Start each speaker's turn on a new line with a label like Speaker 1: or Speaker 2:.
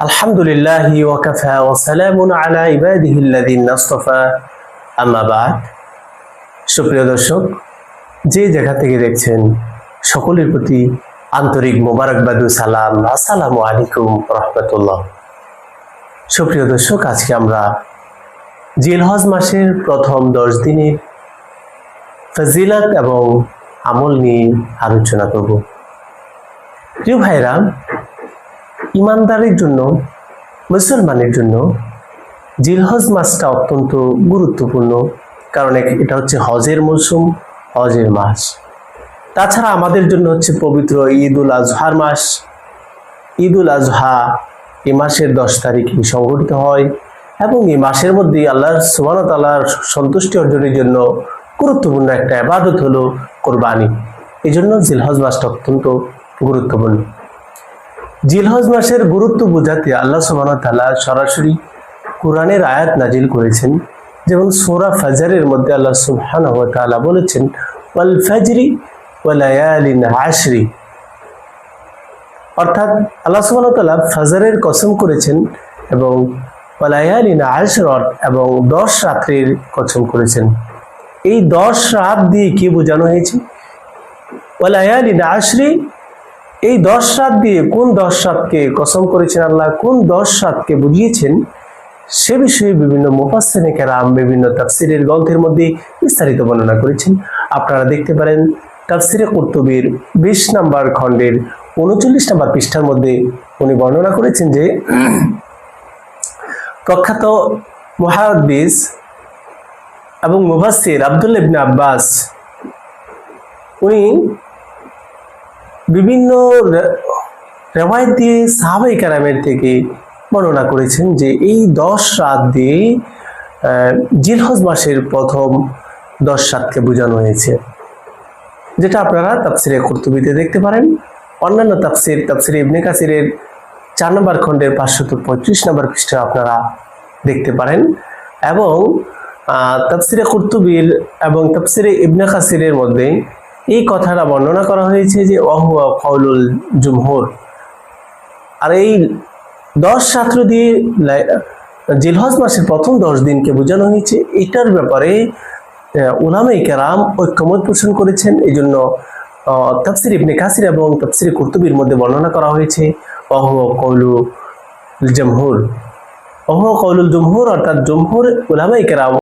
Speaker 1: আলহামদুলিল্লাহি ওয়া কাফা ওয়া সালামুন আলা ইবাদিহিল্লাযিনা ইসতাফা আম্মা বা'দ। সুপ্রিয় দর্শক, যে জায়গা থেকে দেখছেন সকলের প্রতি আন্তরিক মোবারকবাদ ও সালাম। আসসালামু আলাইকুম রাহমাতুল্লাহ। সুপ্রিয় দর্শক, আজকে আমরা জিলহজ মাসের প্রথম 10 দিনের ফজিলত এবং আমল নিয়ে আলোচনা করব। প্রিয় ভাইরা, ইমানদারের জন্য, মুসলমানের জন্য জিলহজ মাসটা অত্যন্ত গুরুত্বপূর্ণ, কারণ এটা হচ্ছে হজের মৌসুম, হজের মাস। তাছাড়া আমাদের জন্য হচ্ছে পবিত্র ঈদ উল আজহার মাস। ঈদ উল আজহা এই মাসের 10 তারিখে সংঘটিত হয় এবং এই মাসের মধ্যে আল্লাহ সুবহানাহু ওয়া তাআলার সন্তুষ্টি অর্জনের জন্য গুরুত্বপূর্ণ একটা ইবাদত হলো কোরবানি। এই জন্য জিলহজ মাসটা অত্যন্ত গুরুত্বপূর্ণ। জিলহজ মাসের গুরুত্ব বোঝাতে আল্লাহ সুবহানাহু ওয়া তাআলা সরাসরি কোরআনের আয়াত নাজিল করেছেন। যেমন সূরা ফাজরের মধ্যে আল্লাহ সুবহানাহু ওয়া তাআলা বলেছেন, ওয়াল ফাজরি ওয়া লায়ালিন আশরি, অর্থাৎ আল্লাহ সুবহানাহু ওয়া তাআলা ফজরের কসম করেছেন এবং ওয়া লায়ালিন আশর এবং 10 রাতের কসম করেছেন। এই 10 রাত দিয়ে কি বোঝানো হয়েছে? ওয়া লায়ালিন আশরি, এই 10 রাত দিয়ে কোন 10 রাতকে কসম করেছেন আল্লাহ, কোন 10 রাতকে বুঝিয়েছেন, সে বিষয়ে বিভিন্ন মুফাসসিরিনে কেরাম বিভিন্ন তাফসীরের গ্রন্থের মধ্যে বিস্তারিত বর্ণনা করেছেন। আপনারা দেখতে পারেন তাফসীরে কুরতুবীর 20 নম্বর খণ্ডের 39 নম্বর পৃষ্ঠার মধ্যে উনি বর্ণনা করেছেন যে প্রখ্যাত মুহাদ্দিস এবং মুফাসসির আব্দুল্লাহ ইবনে আব্বাস উনি বিভিন্ন রিওয়ায়াত দিয়ে সাহাবায়ে কেরামের থেকে বর্ণনা করেছেন যে এই 10 রাত দিয়ে জিলহজ মাসের প্রথম 10 রাতকে বোঝানো হয়েছে, যেটা আপনারা তাফসীরে কুরতুবীতে দেখতে পারেন। অন্যান্য তাফসীরে ইবনে কাসিরের 4 নম্বর খণ্ডের 535 নম্বর পৃষ্ঠা আপনারা দেখতে পারেন। এবং তাফসীরে কুরতুবীর এবং তাফসীরে ইবনে কাসিরের মধ্যে এই কথাটা বর্ণনা করা হয়েছে যে ওয়াহুয়া কাউলুল জুমহুর। আর এই 10 রাত দিয়ে জিলহজ মাসের প্রথম 10 দিনকে বোঝানো হয়েছে, এটার ব্যাপারে উলামায়ে কেরাম ঐক্যমত পোষণ করেছেন। এই জন্য তাফসীর ইবনে কাসির এবং তাফসীর কুরতুবীর মধ্যে বর্ণনা করা হয়েছে ওয়াহুয়া কাউলুল জুমহুর। ওয়াহুয়া কাউলুল জুমহুর অর্থাৎ জুমহুর উলামায়ে কেরাম